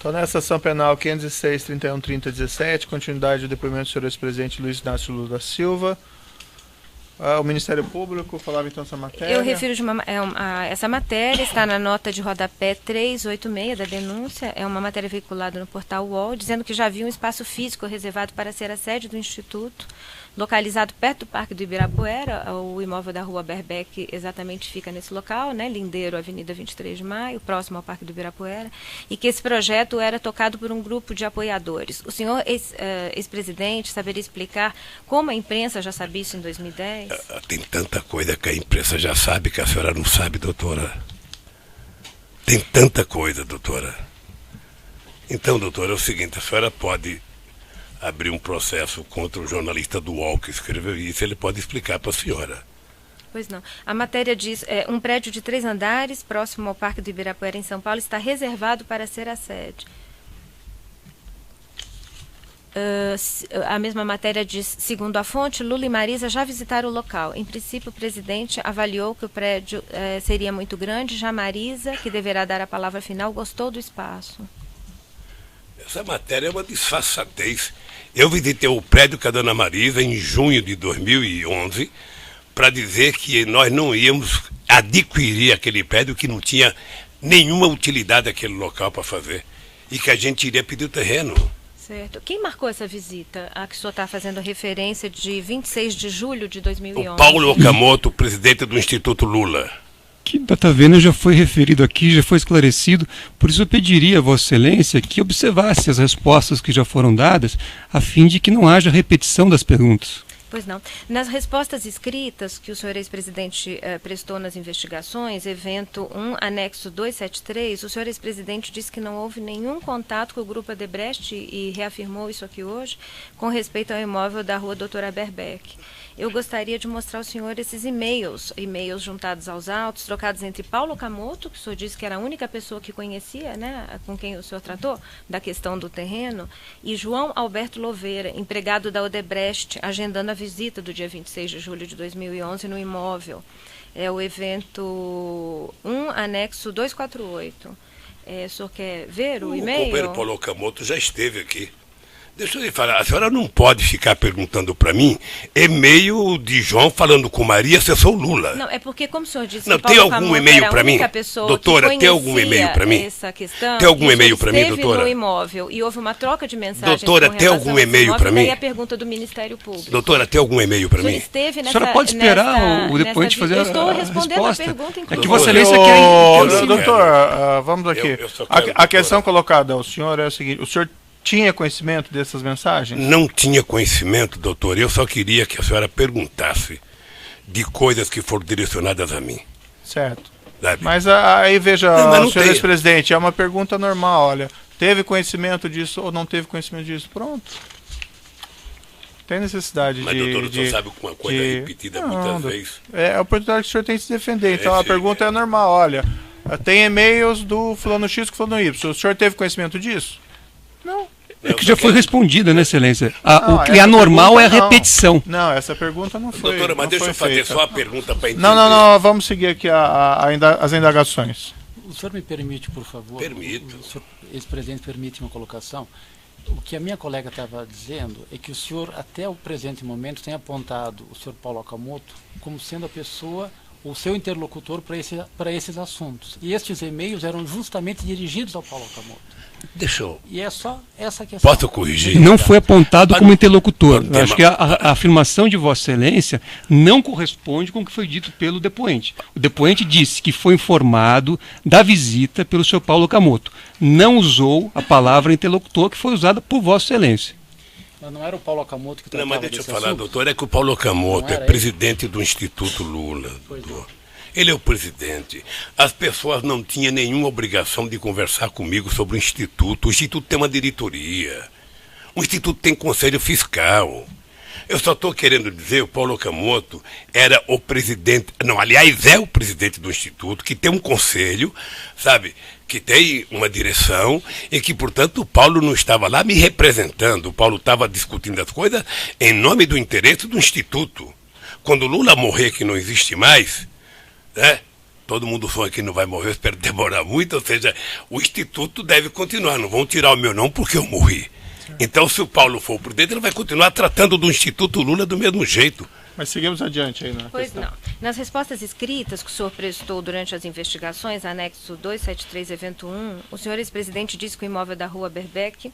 Então, nessa ação penal 506-31-30-17, continuidade do depoimento do senhor ex-presidente Luiz Inácio Lula da Silva. O Ministério Público falava então essa matéria. Eu refiro essa matéria, está na nota de rodapé 386 da denúncia, é uma matéria veiculada no portal UOL, dizendo que já havia um espaço físico reservado para ser a sede do Instituto, localizado perto do Parque do Ibirapuera. O imóvel da Rua Berbeck exatamente fica nesse local, né, lindeiro Avenida 23 de Maio, próximo ao Parque do Ibirapuera, e que esse projeto era tocado por um grupo de apoiadores. O senhor ex-presidente saberia explicar como a imprensa já sabia isso em 2010? Tem tanta coisa que a imprensa já sabe que a senhora não sabe, doutora. Tem tanta coisa, doutora. Então, doutora, é o seguinte, a senhora pode abrir um processo contra o jornalista do UOL que escreveu isso, ele pode explicar para a senhora. Pois não. A matéria diz, um prédio de 3 andares, próximo ao Parque do Ibirapuera, em São Paulo, está reservado para ser a sede. A mesma matéria diz, segundo a fonte, Lula e Marisa já visitaram o local. Em princípio, o presidente avaliou que o prédio seria muito grande, já Marisa, que deverá dar a palavra final, gostou do espaço. Essa matéria é uma disfarçatez. Eu visitei o prédio com a dona Marisa em junho de 2011 para dizer que nós não íamos adquirir aquele prédio, que não tinha nenhuma utilidade aquele local para fazer e que a gente iria pedir o terreno. Certo. Quem marcou essa visita a que o senhor está fazendo referência de 26 de julho de 2011? O Paulo Okamoto, presidente do Instituto Lula. Que Data Vênia já foi referido aqui, já foi esclarecido, por isso eu pediria a Vossa Excelência que observasse as respostas que já foram dadas, a fim de que não haja repetição das perguntas. Pois não. Nas respostas escritas que o senhor ex-presidente prestou nas investigações, evento 1, anexo 273, o senhor ex-presidente disse que não houve nenhum contato com o Grupo Odebrecht e reafirmou isso aqui hoje, com respeito ao imóvel da Rua Doutora Berbeck. Eu gostaria de mostrar ao senhor esses e-mails juntados aos autos, trocados entre Paulo Okamoto, que o senhor disse que era a única pessoa que conhecia, né, com quem o senhor tratou, da questão do terreno, e João Alberto Louveira, empregado da Odebrecht, agendando a visita do dia 26 de julho de 2011 no imóvel. É o evento 1, anexo 248. O senhor quer ver o e-mail? O companheiro Paulo Okamoto já esteve aqui. Deixa eu lhe falar, a senhora não pode ficar perguntando para mim e-mail de João falando com Maria se eu sou Lula. Não, é porque, como o senhor disse, não, tem algum e-mail para mim? Doutora, tem algum e-mail para mim? Essa questão, tem algum e-mail para mim, doutora? Esteve no imóvel e houve uma troca de mensagens. Doutora, tem algum e-mail para mim? E a pergunta do Ministério Público. Doutora, tem algum e-mail para mim? Esteve nessa, a senhora pode esperar o depoente fazer a resposta. Eu estou respondendo a pergunta, inclusive. É que Vossa Excelência quer... Doutor, vamos aqui. A questão colocada ao senhor é a seguinte, o senhor tinha conhecimento dessas mensagens? Não tinha conhecimento, doutor. Eu só queria que a senhora perguntasse de coisas que foram direcionadas a mim. Certo. Sabe? Mas aí, veja, não senhor ex-presidente, é uma pergunta normal, olha, teve conhecimento disso ou não teve conhecimento disso? Pronto. Tem necessidade mas, doutor, o senhor sabe com uma coisa repetida muitas vezes. É a oportunidade que o senhor tem de se defender. Então, a pergunta é normal, olha, tem e-mails do fulano X com fulano Y. O senhor teve conhecimento disso? Não. É que já foi respondida, né, Excelência? O que é normal é a repetição. Não, essa pergunta não foi. Doutora, mas deixa eu fazer só a pergunta para entender. Não, vamos seguir aqui as indagações. O senhor me permite, por favor? Permito. O senhor, ex-presidente, permite uma colocação? O que a minha colega estava dizendo é que o senhor, até o presente momento, tem apontado o senhor Paulo Okamoto como sendo a pessoa, o seu interlocutor para esses assuntos. E estes e-mails eram justamente dirigidos ao Paulo Okamoto. Deixa eu... E é só essa questão. Posso corrigir? Não foi apontado como interlocutor. Eu acho que a afirmação de Vossa Excelência não corresponde com o que foi dito pelo depoente. O depoente disse que foi informado da visita pelo senhor Paulo Okamoto. Não usou a palavra interlocutor que foi usada por Vossa Excelência. Mas não era o Paulo Okamoto que tratava Não, mas deixa eu falar, assunto? doutor, é que o Paulo Okamoto é presidente do Instituto Lula. Ele é o presidente. As pessoas não tinham nenhuma obrigação de conversar comigo sobre o Instituto. O Instituto tem uma diretoria. O Instituto tem conselho fiscal. Eu só estou querendo dizer, o Paulo Okamoto era o presidente, não, aliás, é o presidente do Instituto, que tem um conselho, sabe, que tem uma direção, e que, portanto, o Paulo não estava lá me representando. O Paulo estava discutindo as coisas em nome do interesse do Instituto. Quando o Lula morrer, que não existe mais, né? todo mundo sonha que não vai morrer, eu espero demorar muito, ou seja, o Instituto deve continuar, não vão tirar o meu nome porque eu morri. Então, se o Paulo for o presidente, ele vai continuar tratando do Instituto Lula do mesmo jeito. Mas seguimos adiante aí na Pois questão. não. Nas respostas escritas que o senhor prestou durante as investigações, anexo 273, evento 1, o senhor ex-presidente disse que o imóvel da Rua Berbeck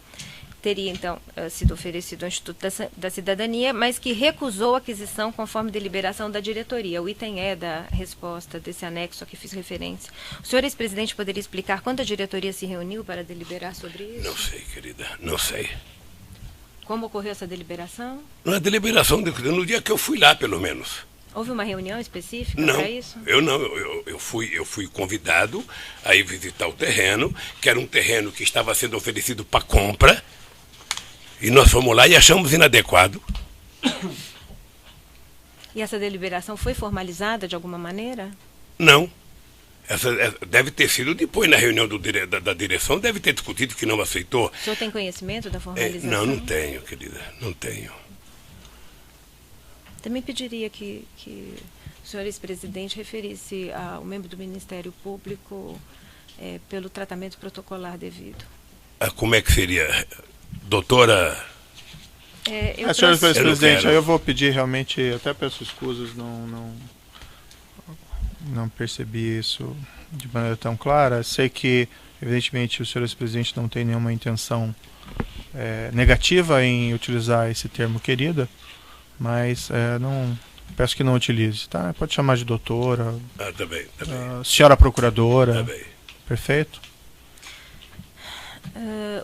teria, então, sido oferecido ao Instituto da Cidadania, mas que recusou a aquisição conforme deliberação da diretoria. O item é da resposta desse anexo a que fiz referência. O senhor ex-presidente poderia explicar quando a diretoria se reuniu para deliberar sobre isso? Não sei, querida, não sei. Como ocorreu essa deliberação? Na deliberação, no dia que eu fui lá, pelo menos. Houve uma reunião específica Não, para isso? eu fui convidado a ir visitar o terreno, que era um terreno que estava sendo oferecido para compra, e nós fomos lá e achamos inadequado. E essa deliberação foi formalizada de alguma maneira? Não. Deve ter sido depois, na reunião da direção, deve ter discutido que não aceitou. O senhor tem conhecimento da formalização? Não tenho, querida, não tenho. Também pediria que o senhor ex-presidente referisse ao membro do Ministério Público pelo tratamento protocolar devido. Como é que seria? Doutora... Senhor ex-presidente, quero. aí eu vou pedir realmente, até peço escusas, não percebi isso de maneira tão clara. Sei que, evidentemente, o senhor ex-presidente não tem nenhuma intenção negativa em utilizar esse termo querida, mas peço que não utilize, tá? Pode chamar de doutora, Tá bem. senhora procuradora, Tá bem. perfeito?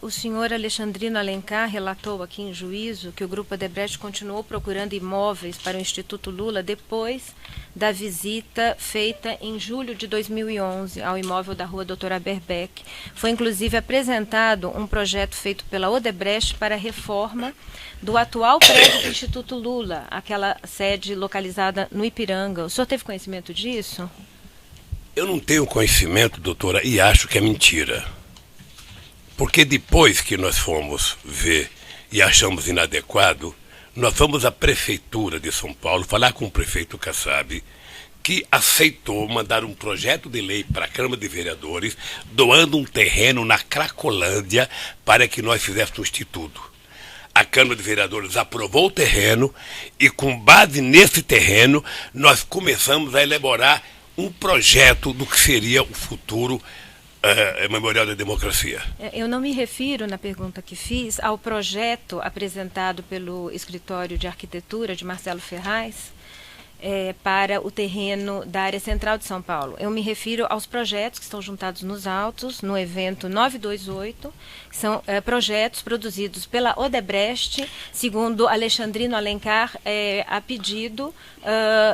O senhor Alexandrino Alencar relatou aqui em juízo que o Grupo Odebrecht continuou procurando imóveis para o Instituto Lula depois da visita feita em julho de 2011 ao imóvel da Rua Doutora Berbeck. Foi inclusive apresentado um projeto feito pela Odebrecht para a reforma do atual prédio do Instituto Lula, aquela sede localizada no Ipiranga. O senhor teve conhecimento disso? Eu não tenho conhecimento, doutora, e acho que é mentira. Porque depois que nós fomos ver e achamos inadequado, nós fomos à Prefeitura de São Paulo falar com o prefeito Kassab, que aceitou mandar um projeto de lei para a Câmara de Vereadores, doando um terreno na Cracolândia para que nós fizéssemos um instituto. A Câmara de Vereadores aprovou o terreno e, com base nesse terreno, nós começamos a elaborar um projeto do que seria o futuro Memorial da Democracia. Eu não me refiro, na pergunta que fiz, ao projeto apresentado pelo Escritório de Arquitetura de Marcelo Ferraz para o terreno da área central de São Paulo. Eu me refiro aos projetos que estão juntados nos autos, no evento 928, que são projetos produzidos pela Odebrecht, segundo Alexandrino Alencar, a pedido,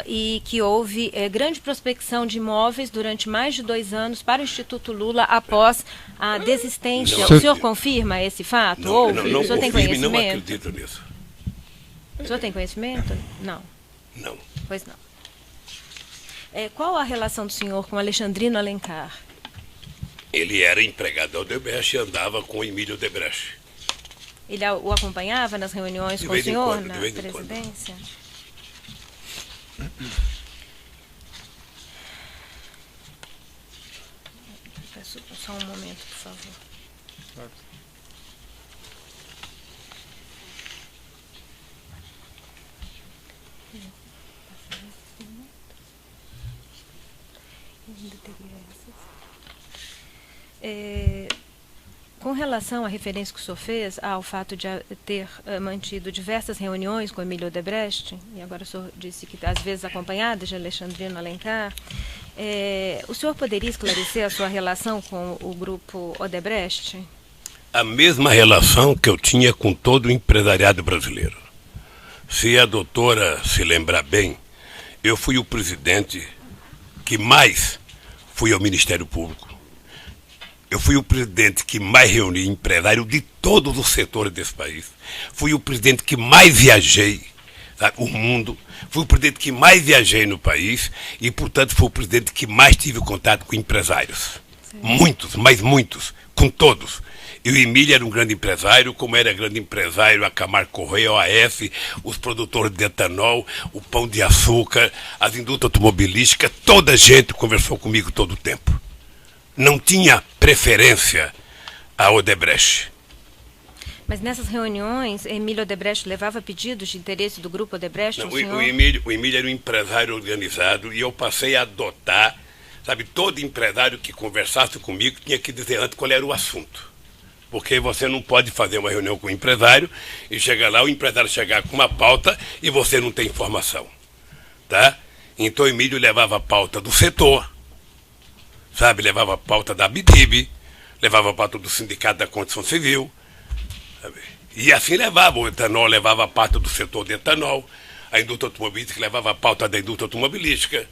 e que houve grande prospecção de imóveis durante mais de 2 anos para o Instituto Lula após a desistência. Não, o senhor confirma esse fato? Não, o senhor tem conhecimento? Não acredito nisso. O senhor tem conhecimento? Não. Não. Pois não. Qual a relação do senhor com Alexandrino Alencar? Ele era empregado da Odebrecht e andava com o Emílio Odebrecht. Ele o acompanhava nas reuniões De com o vez em senhor quando, na de vez em quando. presidência? Peço só um momento, por favor. Com relação à referência que o senhor fez ao fato de ter mantido diversas reuniões com Emílio Odebrecht, e agora o senhor disse que às vezes acompanhada de Alexandrino Alencar, o senhor poderia esclarecer a sua relação com o grupo Odebrecht? A mesma relação que eu tinha com todo o empresariado brasileiro. Se a doutora se lembrar bem, eu fui o presidente que mais fui ao Ministério Público. Eu fui o presidente que mais reuni empresários de todos os setores desse país. Fui o presidente que mais viajei, sabe, o mundo. Fui o presidente que mais viajei no país e, portanto, fui o presidente que mais tive contato com empresários. Sim. Muitos, mas muitos. com todos. E o Emílio era um grande empresário, como era grande empresário a Camargo Correia, a OAS, os produtores de etanol, o Pão de Açúcar, as indústrias automobilísticas, toda a gente conversou comigo todo o tempo. Não tinha preferência a Odebrecht. Mas nessas reuniões, Emílio Odebrecht levava pedidos de interesse do grupo Odebrecht? Não, o Emílio era um empresário organizado e eu passei a adotar, sabe, todo empresário que conversasse comigo tinha que dizer antes qual era o assunto. Porque você não pode fazer uma reunião com o empresário e chegar lá, o empresário chegar com uma pauta e você não tem informação. Tá? Então o Emílio levava a pauta do setor, sabe, levava a pauta da ABDIB, levava a pauta do Sindicato da Construção Civil, sabe? E assim levava, o etanol levava a pauta do setor de etanol, a indústria automobilística levava a pauta da indústria automobilística.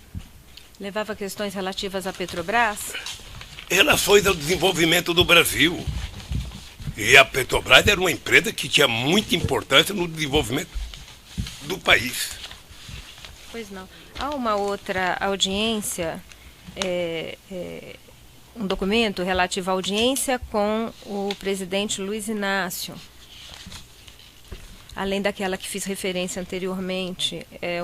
Levava questões relativas à Petrobras? Relações ao desenvolvimento do Brasil. E a Petrobras era uma empresa que tinha muita importância no desenvolvimento do país. Pois não. Há uma outra audiência, um documento relativo à audiência com o presidente Luiz Inácio. Além daquela que fiz referência anteriormente, é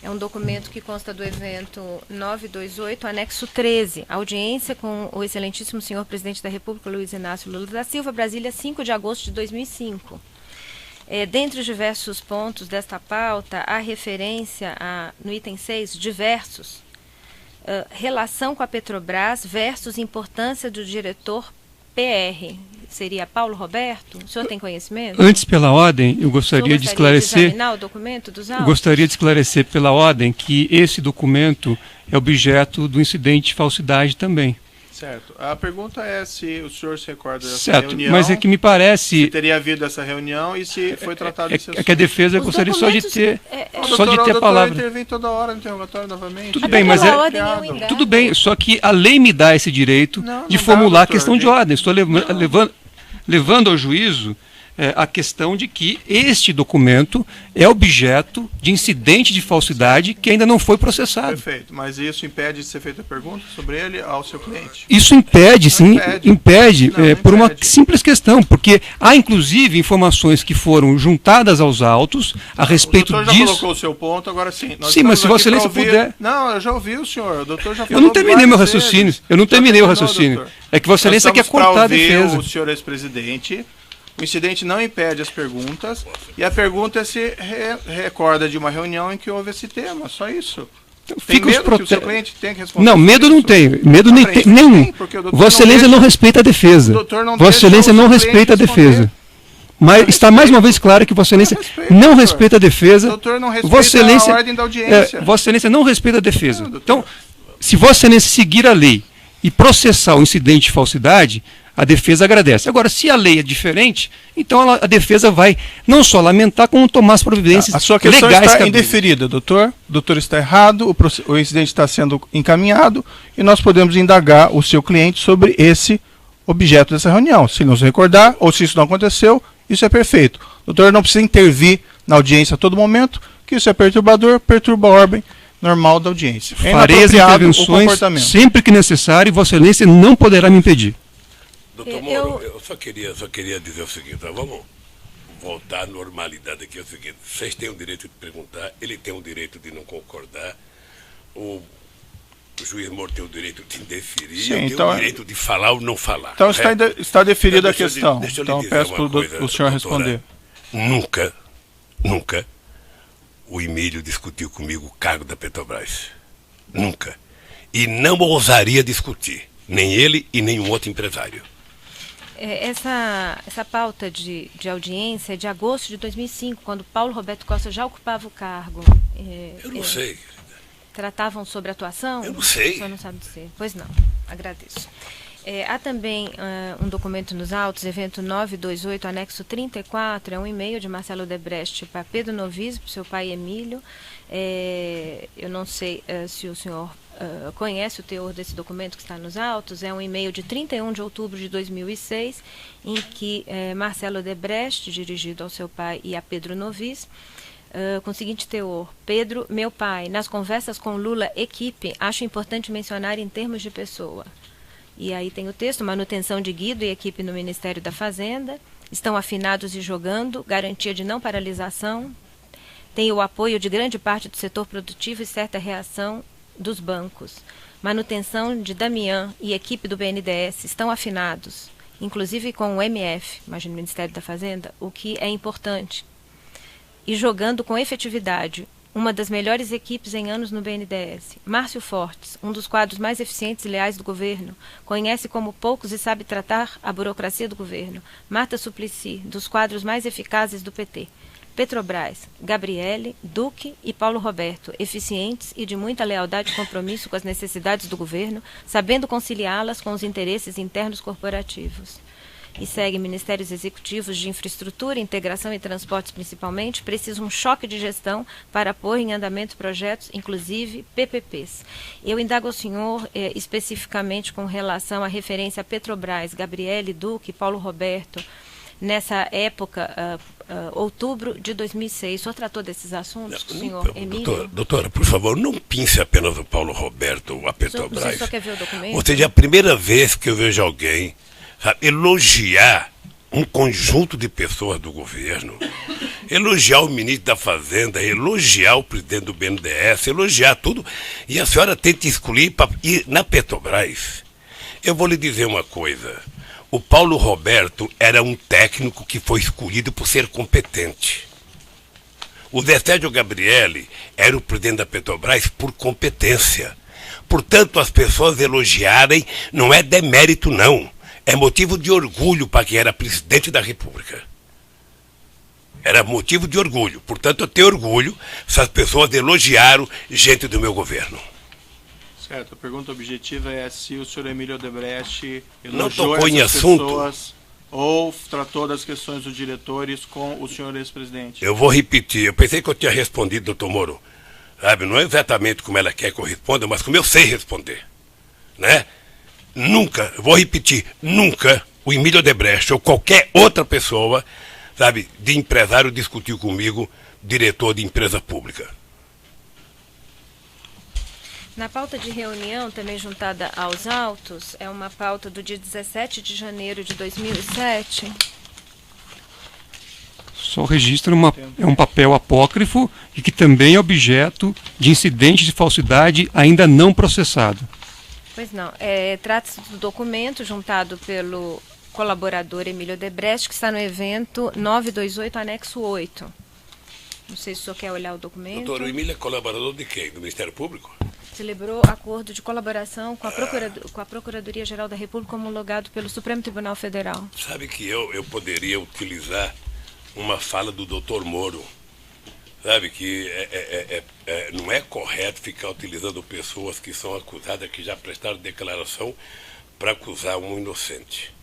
um documento que consta do evento 928, anexo 13, audiência com o excelentíssimo senhor presidente da República, Luiz Inácio Lula da Silva, Brasília, 5 de agosto de 2005. Dentre os diversos pontos desta pauta, há referência no item 6, diversos, relação com a Petrobras versus importância do diretor PR. Seria Paulo Roberto? O senhor tem conhecimento? Antes, pela ordem, eu gostaria de esclarecer. De examinar o documento dos autos? Gostaria de esclarecer pela ordem que esse documento é objeto do incidente de falsidade também. Certo. A pergunta é se o senhor se recorda dessa certo, reunião. mas é que me parece. Se teria havido essa reunião e se foi tratado esse assunto. É que a defesa gostaria só de ter. Só de ter a palavra. O doutor intervém toda hora no interrogatório novamente. Tudo bem, mas tudo bem, só que a lei me dá esse direito de formular a questão de ordem. Estou levando ao juízo a questão de que este documento é objeto de incidente de falsidade que ainda não foi processado. Perfeito, mas isso impede de ser feita a pergunta sobre ele ao seu cliente? Isso impede, sim, impede por uma simples questão, porque há inclusive informações que foram juntadas aos autos a respeito disso. O doutor já colocou o seu ponto, agora sim. Sim, mas se Vossa Excelência puder... Não, eu já ouvi o senhor, o doutor já falou. Eu não terminei meu raciocínio, doutor. É que Vossa Excelência quer cortar a defesa. O senhor ex-presidente... O incidente não impede as perguntas e a pergunta é se recorda de uma reunião em que houve esse tema, só isso. Então, tem medo que o seu cliente tem que responder? Não, medo não tenho, medo nenhum. Vossa Excelência não respeita a defesa. Vossa Excelência não respeita a defesa. Mas está mais uma vez claro que Vossa Excelência não respeita a defesa. Doutor não respeita a ordem da audiência. Vossa Excelência não respeita a defesa. Então, se Vossa Excelência seguir a lei e processar o incidente de falsidade, a defesa agradece. Agora, se a lei é diferente, então a defesa vai não só lamentar, como tomar as providências legais. A sua questão está indeferida, doutor. O doutor está errado, o incidente está sendo encaminhado e nós podemos indagar o seu cliente sobre esse objeto dessa reunião. Se não se recordar ou se isso não aconteceu, isso é perfeito. O doutor não precisa intervir na audiência a todo momento, que isso é perturbador, perturba a ordem normal da audiência. Farei as intervenções sempre que necessário e Vossa Excelência não poderá me impedir. Doutor Moro, eu só queria dizer o seguinte, tá? Vamos voltar à normalidade aqui, é o seguinte, vocês têm o direito de perguntar, ele tem o direito de não concordar, o juiz Moro tem o direito de indeferir, sim, eu tenho o direito de falar ou não falar. Então está deferida a questão, então eu peço para o senhor responder. Nunca o Emílio discutiu comigo o cargo da Petrobras. Nunca. E não ousaria discutir, nem ele e nenhum outro empresário. Essa pauta de audiência é de agosto de 2005, quando Paulo Roberto Costa já ocupava o cargo. Eu não sei. Tratavam sobre atuação? Eu não sei. O senhor não sabe dizer. Pois não, agradeço. Há também um documento nos autos, evento 928, anexo 34, é um e-mail de Marcelo Odebrecht para Pedro Novis, para o seu pai Emílio. Eu não sei se o senhor conhece o teor desse documento que está nos autos. É um e-mail de 31 de outubro de 2006, em que Marcelo Odebrecht, dirigido ao seu pai e a Pedro Novis, com o seguinte teor: Pedro, meu pai, nas conversas com Lula, equipe, acho importante mencionar em termos de pessoa. E aí tem o texto: manutenção de Guido e equipe no Ministério da Fazenda, estão afinados e jogando, garantia de não paralisação, tem o apoio de grande parte do setor produtivo e certa reação dos bancos. Manutenção de Damião e equipe do BNDES estão afinados, inclusive com o MF, imagina o Ministério da Fazenda, o que é importante. E jogando com efetividade, uma das melhores equipes em anos no BNDES. Márcio Fortes, um dos quadros mais eficientes e leais do governo, conhece como poucos e sabe tratar a burocracia do governo. Marta Suplicy, dos quadros mais eficazes do PT. Petrobras, Gabriele, Duque e Paulo Roberto, eficientes e de muita lealdade e compromisso com as necessidades do governo, sabendo conciliá-las com os interesses internos corporativos. E segue: ministérios executivos de infraestrutura, integração e transportes principalmente, precisam um choque de gestão para pôr em andamento projetos, inclusive PPPs. Eu indago ao senhor especificamente com relação à referência a Petrobras, Gabriele, Duque, Paulo Roberto, nessa época, outubro de 2006. O senhor tratou desses assuntos, senhor Emílio? Doutora, por favor, não pince apenas o Paulo Roberto ou a Petrobras. O senhor quer ver o documento? Ou seja, é a primeira vez que eu vejo alguém, sabe, elogiar um conjunto de pessoas do governo, elogiar o ministro da Fazenda, elogiar o presidente do BNDES, elogiar tudo, e a senhora tenta excluir ir na Petrobras. Eu vou lhe dizer uma coisa: o Paulo Roberto era um técnico que foi escolhido por ser competente. O Zé Sérgio Gabriele era o presidente da Petrobras por competência. Portanto, as pessoas elogiarem não é demérito, não. É motivo de orgulho para quem era presidente da República. Era motivo de orgulho. Portanto, eu tenho orgulho se as pessoas elogiaram gente do meu governo. Certo, a pergunta objetiva é se o senhor Emílio Odebrecht não elogiou tocou em essas assunto pessoas ou tratou das questões dos diretores com o senhor ex-presidente. Eu vou repetir, eu pensei que eu tinha respondido, doutor Moro. Sabe, não é exatamente como ela quer que eu responda, mas como eu sei responder. Né? Nunca, vou repetir, nunca o Emílio Odebrecht ou qualquer outra pessoa, sabe, de empresário discutiu comigo, diretor de empresa pública. Na pauta de reunião, também juntada aos autos, é uma pauta do dia 17 de janeiro de 2007. Só registra um papel apócrifo e que também é objeto de incidente de falsidade ainda não processado. Pois não. Trata-se do documento juntado pelo colaborador Emílio Odebrecht, que está no evento 928, anexo 8. Não sei se o senhor quer olhar o documento. Doutor, o Emílio é colaborador de quem? Do Ministério Público? Celebrou acordo de colaboração com a Procuradoria-Geral da República, homologado pelo Supremo Tribunal Federal. Sabe que eu poderia utilizar uma fala do doutor Moro. Sabe que não é correto ficar utilizando pessoas que são acusadas, que já prestaram declaração, para acusar um inocente.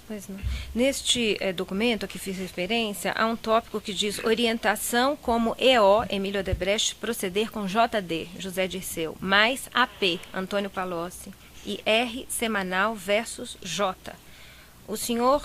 Pois não. Neste documento a que fiz referência, há um tópico que diz: orientação como EO, Emílio Odebrecht, proceder com JD, José Dirceu, mais AP, Antônio Palocci, e R, semanal versus J. O senhor,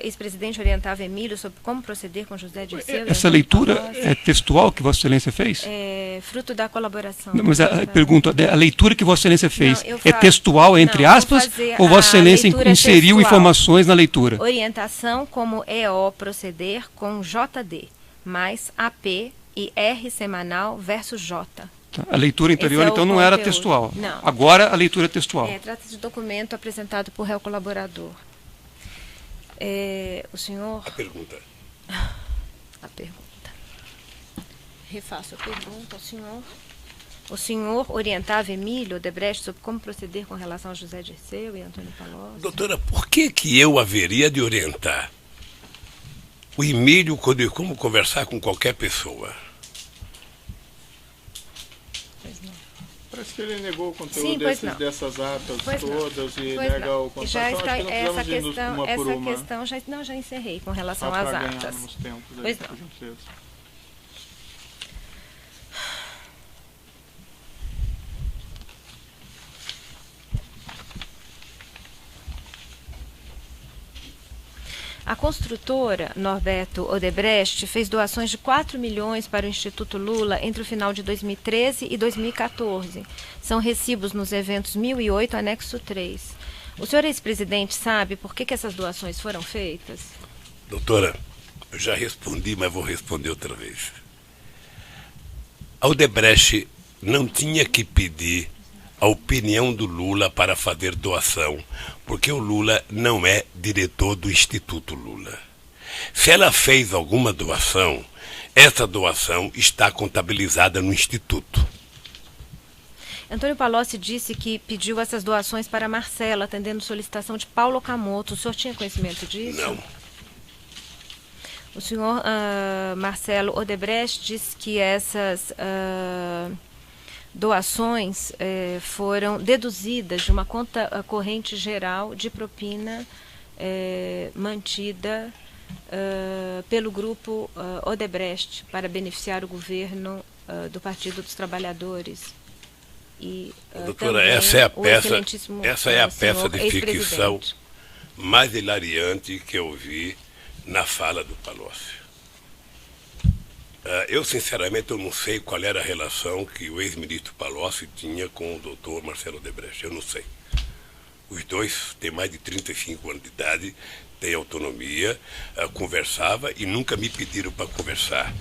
ex-presidente, orientava Emílio sobre como proceder com José Dirceu. Essa leitura é textual que Vossa Excelência fez? É fruto da colaboração. Não, mas pergunto, a leitura que Vossa Excelência fez é textual, entre aspas, ou Vossa Excelência inseriu informações na leitura? Orientação como EO proceder com JD, mais AP e R semanal versus J. A leitura anterior, então, não era textual. Não. Agora, a leitura é textual. Trata-se de documento apresentado por réu colaborador. O senhor... A pergunta. A pergunta. Refaço a pergunta ao senhor. O senhor orientava Emílio Odebrecht sobre como proceder com relação a José Dirceu e Antônio Palocci? Doutora, por que eu haveria de orientar o Emílio como conversar com qualquer pessoa? Parece que ele negou o conteúdo dessas atas todas e nega o contato. Já está essa questão, já encerrei com relação às atas. Pois não. A construtora Norberto Odebrecht fez doações de 4 milhões para o Instituto Lula entre o final de 2013 e 2014. São recibos nos eventos 1008, anexo 3. O senhor ex-presidente sabe por que essas doações foram feitas? Doutora, eu já respondi, mas vou responder outra vez. A Odebrecht não tinha que pedir a opinião do Lula para fazer doação, porque o Lula não é diretor do Instituto Lula. Se ela fez alguma doação, essa doação está contabilizada no Instituto. Antônio Palocci disse que pediu essas doações para Marcelo, atendendo solicitação de Paulo Okamoto. O senhor tinha conhecimento disso? Não. O senhor Marcelo Odebrecht disse que essas doações foram deduzidas de uma conta corrente geral de propina mantida pelo grupo Odebrecht para beneficiar o governo do Partido dos Trabalhadores. E, doutora, essa é a peça de ficção mais hilariante que eu vi na fala do Palocci. Eu, sinceramente, eu não sei qual era a relação que o ex-ministro Palocci tinha com o doutor Marcelo Odebrecht. Eu não sei. Os dois têm mais de 35 anos de idade, têm autonomia, conversava e nunca me pediram para conversar.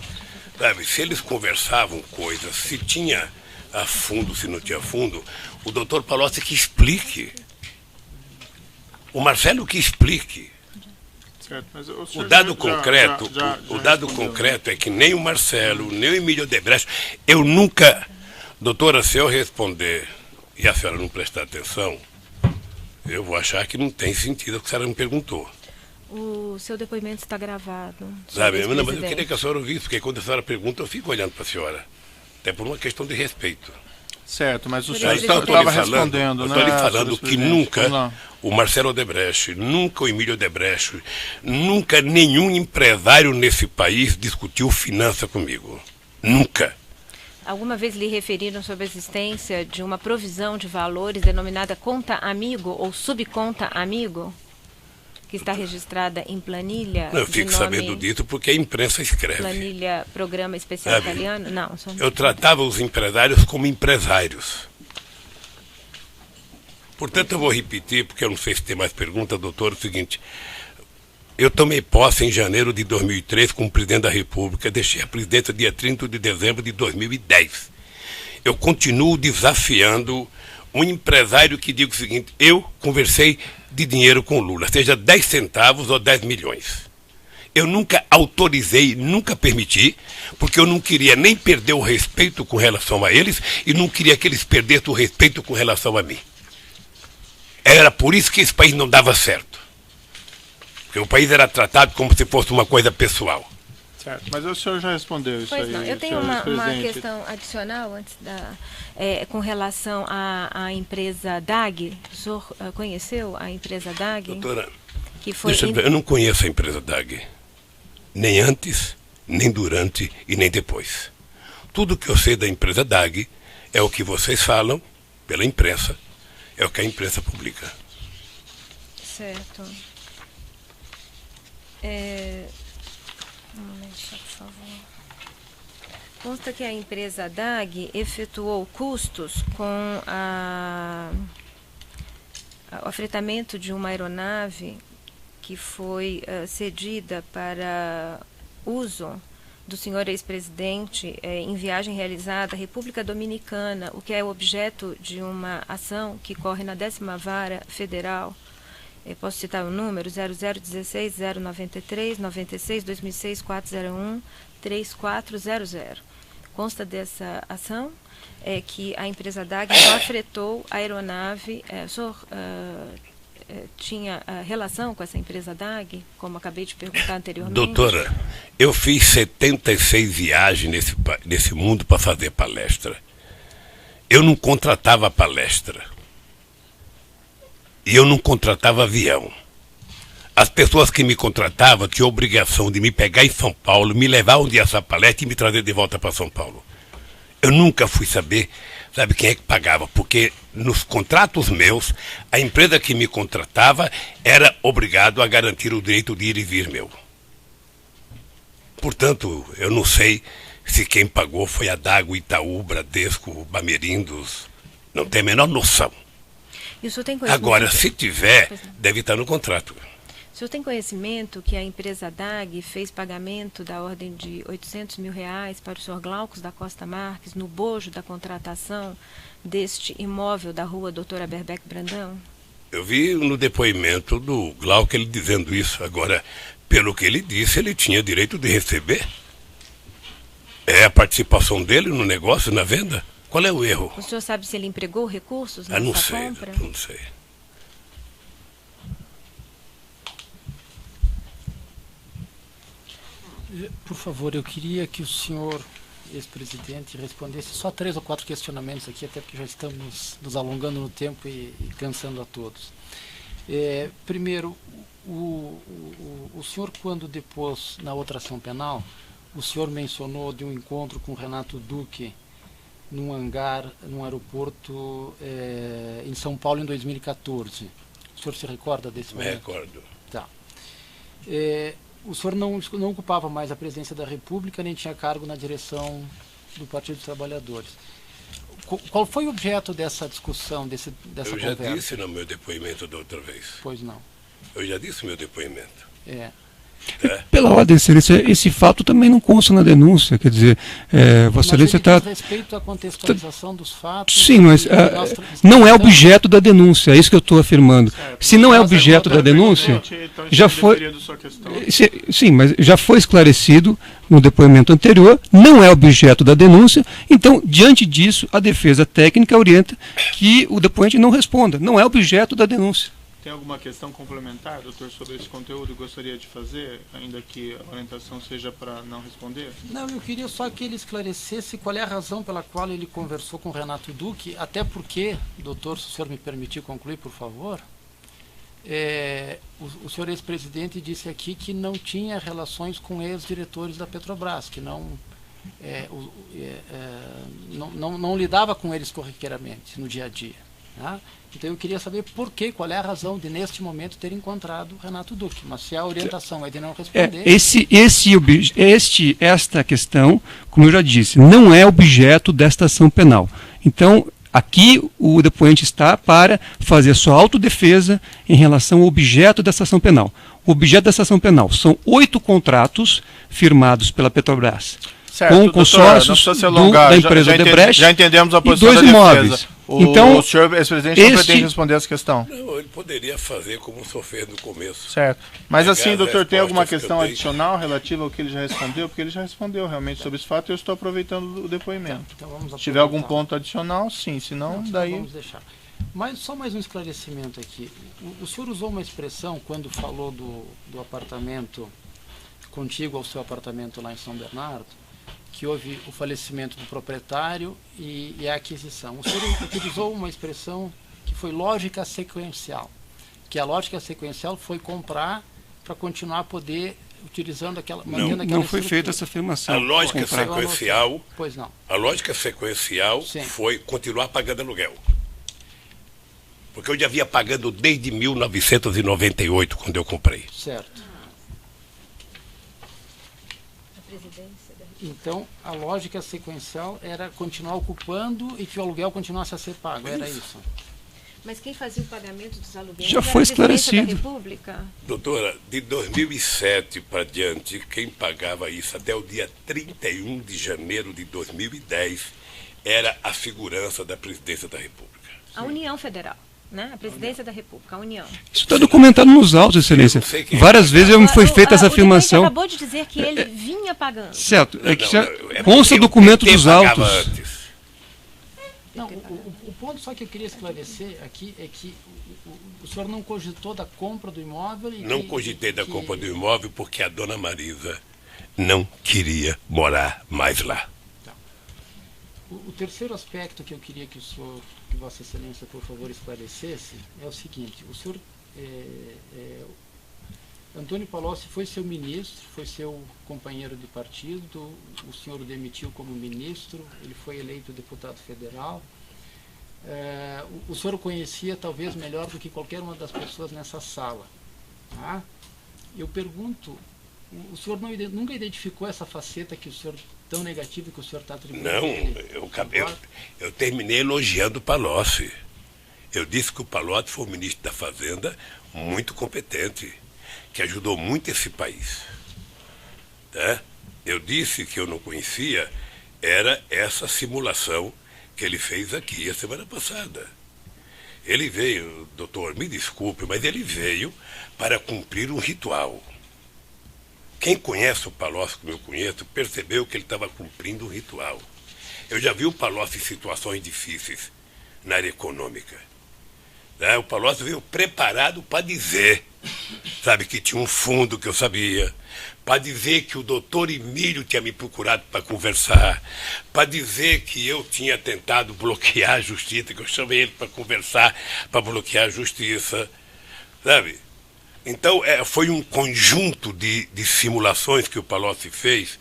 Sabe, se eles conversavam coisas, se tinha fundo, se não tinha fundo, o doutor Palocci que explique. O Marcelo que explique. Certo, mas o dado concreto é que nem o Marcelo, nem o Emílio Odebrecht, eu nunca... Doutora, se eu responder e a senhora não prestar atenção, eu vou achar que não tem sentido o que a senhora me perguntou. O seu depoimento está gravado. Sabe, mas eu queria que a senhora ouvisse, porque quando a senhora pergunta, eu fico olhando para a senhora. Até por uma questão de respeito. Certo, mas o senhor estava respondendo, né? Eu estou lhe falando que nunca o Marcelo Odebrecht, nunca o Emílio Odebrecht, nunca nenhum empresário nesse país discutiu finança comigo. Nunca. Alguma vez lhe referiram sobre a existência de uma provisão de valores denominada conta amigo ou subconta amigo? Que está registrada em planilha? Eu fico sabendo disso porque a imprensa escreve. Planilha Programa Especial Italiano? Não. Eu tratava os empresários como empresários. Portanto, eu vou repetir, porque eu não sei se tem mais pergunta, doutor, o seguinte. Eu tomei posse em janeiro de 2003 como presidente da República, deixei a presidência dia 30 de dezembro de 2010. Eu continuo desafiando um empresário que diga o seguinte: eu conversei de dinheiro com Lula, seja 10 centavos ou 10 milhões. Eu nunca autorizei, nunca permiti, porque eu não queria nem perder o respeito com relação a eles e não queria que eles perdessem o respeito com relação a mim. Era por isso que esse país não dava certo. Porque o país era tratado como se fosse uma coisa pessoal. Certo, mas o senhor já respondeu isso pois aí. Não, eu tenho uma questão adicional antes com relação à empresa DAG. O senhor conheceu a empresa DAG? Doutora, que foi eu não conheço a empresa DAG. Nem antes, nem durante e nem depois. Tudo que eu sei da empresa DAG é o que vocês falam pela imprensa, é o que a imprensa publica. Certo. Um momento, por favor. Consta que a empresa DAG efetuou custos com o fretamento de uma aeronave que foi cedida para uso do senhor ex-presidente em viagem realizada à República Dominicana, o que é objeto de uma ação que corre na 10ª Vara Federal. Posso citar o número 0016 093 96 2006 401 3400. Consta dessa ação que a empresa DAG não fretou a aeronave. O senhor tinha relação com essa empresa DAG, como acabei de perguntar anteriormente? Doutora, eu fiz 76 viagens nesse mundo para fazer palestra. Eu não contratava palestra. E eu não contratava avião. As pessoas que me contratavam tinham a obrigação de me pegar em São Paulo, me levar onde essa palestra e me trazer de volta para São Paulo. Eu nunca fui saber, sabe, quem é que pagava, porque nos contratos meus, a empresa que me contratava era obrigado a garantir o direito de ir e vir meu. Portanto, eu não sei se quem pagou foi a Dago, Itaú, Bradesco, Bamerindos. Não tenho a menor noção. E o senhor tem conhecimento? Agora, se tiver, deve estar no contrato. O senhor tem conhecimento que a empresa DAG fez pagamento da ordem de R$800 mil para o senhor Glaucus da Costa Marques no bojo da contratação deste imóvel da rua Doutora Berbeck Brandão? Eu vi no depoimento do Glauco ele dizendo isso. Agora, pelo que ele disse, ele tinha direito de receber. É a participação dele no negócio, na venda? Qual é o erro? O senhor sabe se ele empregou recursos nessa não sei, compra? Não sei. Por favor, eu queria que o senhor, ex-presidente, respondesse só 3 ou 4 questionamentos aqui, até porque já estamos nos alongando no tempo e cansando a todos. Primeiro, o senhor, quando depôs na outra ação penal, o senhor mencionou de um encontro com Renato Duque num hangar, num aeroporto em São Paulo em 2014. O senhor se recorda desse momento? Me recordo. Tá. O senhor não ocupava mais a presidência da República, nem tinha cargo na direção do Partido dos Trabalhadores. Qual foi o objeto dessa discussão, dessa conversa? Eu já disse no meu depoimento da outra vez. Pois não. Eu já disse no meu depoimento. Pela ordem, Excelência, esse fato também não consta na denúncia, quer dizer, Vossa Excelência está... Mas respeito à contextualização dos fatos... Sim, mas não é objeto da denúncia, é isso que eu estou afirmando. Se não é objeto da denúncia, já foi... Sim, mas já foi esclarecido no depoimento anterior, não é objeto da denúncia, então, diante disso, a defesa técnica orienta que o depoente não responda, não é objeto da denúncia. Tem alguma questão complementar, doutor, sobre esse conteúdo que gostaria de fazer, ainda que a orientação seja para não responder? Não, eu queria só que ele esclarecesse qual é a razão pela qual ele conversou com o Renato Duque, até porque, doutor, se o senhor me permitir concluir, por favor, o senhor ex-presidente disse aqui que não tinha relações com ex-diretores da Petrobras, que não lidava com eles corriqueiramente, no dia a dia. Tá? Então eu queria saber qual é a razão de, neste momento, ter encontrado Renato Duque. Mas se a orientação é de não responder... Esta questão, como eu já disse, não é objeto desta ação penal. Então, aqui o depoente está para fazer sua autodefesa em relação ao objeto dessa ação penal. O objeto dessa ação penal são 8 contratos firmados pela Petrobras. Certo, com consórcios da empresa Odebrecht já entendemos a posição e 2 da imóveis. Defesa. Então, o senhor ex-presidente não pretende responder essa questão? Não, ele poderia fazer como o senhor fez no começo. Certo. Mas assim, doutor, tem alguma questão adicional relativa ao que ele já respondeu? Porque ele já respondeu realmente sobre esse fato e eu estou aproveitando o depoimento. Então, se tiver algum ponto adicional, sim. Se não, daí... Vamos deixar. Mas só mais um esclarecimento aqui. O senhor usou uma expressão quando falou do apartamento contíguo ao seu apartamento lá em São Bernardo, que houve o falecimento do proprietário e a aquisição. O senhor utilizou uma expressão que foi lógica sequencial, que a lógica sequencial foi comprar para continuar a poder utilizando aquela... Não foi feita essa afirmação. A lógica sequencial... Pois não. A lógica sequencial foi continuar pagando aluguel. Porque eu já havia pagando desde 1998, quando eu comprei. Certo. Então, a lógica sequencial era continuar ocupando e que o aluguel continuasse a ser pago, era isso. Mas quem fazia o pagamento dos aluguéis já foi esclarecido. Da República? Doutora, de 2007 para diante, quem pagava isso até o dia 31 de janeiro de 2010 era a segurança da Presidência da República. A União Federal. Né? A Presidência da República, a União. Isso está documentado nos autos, Excelência. Várias vezes me foi feita essa afirmação. Ele acabou de dizer que ele vinha pagando. Certo, consta o documento dos autos. Não, o ponto só que eu queria esclarecer aqui é que o senhor não cogitou da compra do imóvel? Não cogitei da compra do imóvel porque a dona Marisa não queria morar mais lá. Tá. O terceiro aspecto que eu queria que Vossa Excelência, por favor, esclarecesse é o seguinte: o senhor Antônio Palocci foi seu ministro, foi seu companheiro de partido, o senhor o demitiu como ministro, ele foi eleito deputado federal. O senhor o conhecia talvez melhor do que qualquer uma das pessoas nessa sala. Tá? Eu pergunto, o senhor nunca identificou essa faceta que o senhor, tão negativa que o senhor está atribuindo? Não, eu terminei elogiando o Palocci. Eu disse que o Palocci foi o ministro da Fazenda muito competente, que ajudou muito esse país. Tá? Eu disse que eu não conhecia, era essa simulação que ele fez aqui a semana passada. Ele veio, doutor, me desculpe, mas ele veio para cumprir um ritual. Quem conhece o Palocci, como eu conheço, percebeu que ele estava cumprindo um ritual. Eu já vi o Palocci em situações difíceis na área econômica. O Palocci veio preparado para dizer, sabe, que tinha um fundo que eu sabia, para dizer que o doutor Emílio tinha me procurado para conversar, para dizer que eu tinha tentado bloquear a justiça, que eu chamei ele para conversar, para bloquear a justiça, sabe? Então, foi um conjunto de simulações que o Palocci fez,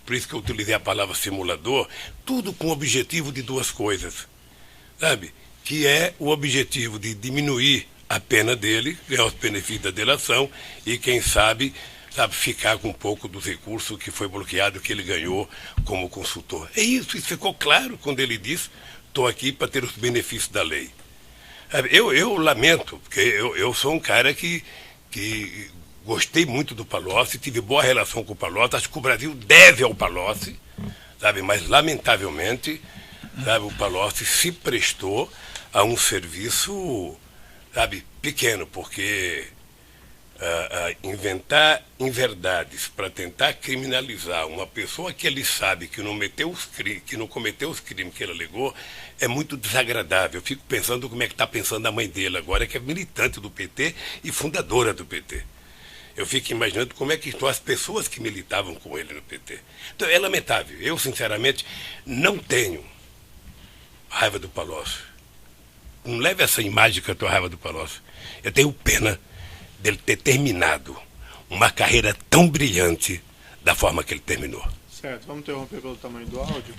por isso que eu utilizei a palavra simulador, tudo com o objetivo de duas coisas, sabe? Que é o objetivo de diminuir a pena dele, ganhar os benefícios da delação e, quem sabe, ficar com um pouco dos recursos que foi bloqueado, que ele ganhou como consultor. É isso ficou claro quando ele disse, estou aqui para ter os benefícios da lei. Eu lamento, porque eu sou um cara que gostei muito do Palocci, tive boa relação com o Palocci, acho que o Brasil deve ao Palocci, sabe? Mas, lamentavelmente, sabe, o Palocci se prestou a um serviço, sabe, pequeno, porque inventar inverdades para tentar criminalizar uma pessoa que ele sabe que não cometeu os crimes que ele alegou é muito desagradável. Eu fico pensando como é que está pensando a mãe dele agora, que é militante do PT e fundadora do PT. Eu fico imaginando como é que estão as pessoas que militavam com ele no PT. Então é lamentável. Eu, sinceramente, não tenho raiva do Palocci. Não leve essa imagem que eu tenho raiva do Palocci. Eu tenho pena dele ter terminado uma carreira tão brilhante da forma que ele terminou. Certo, vamos interromper pelo tamanho do áudio.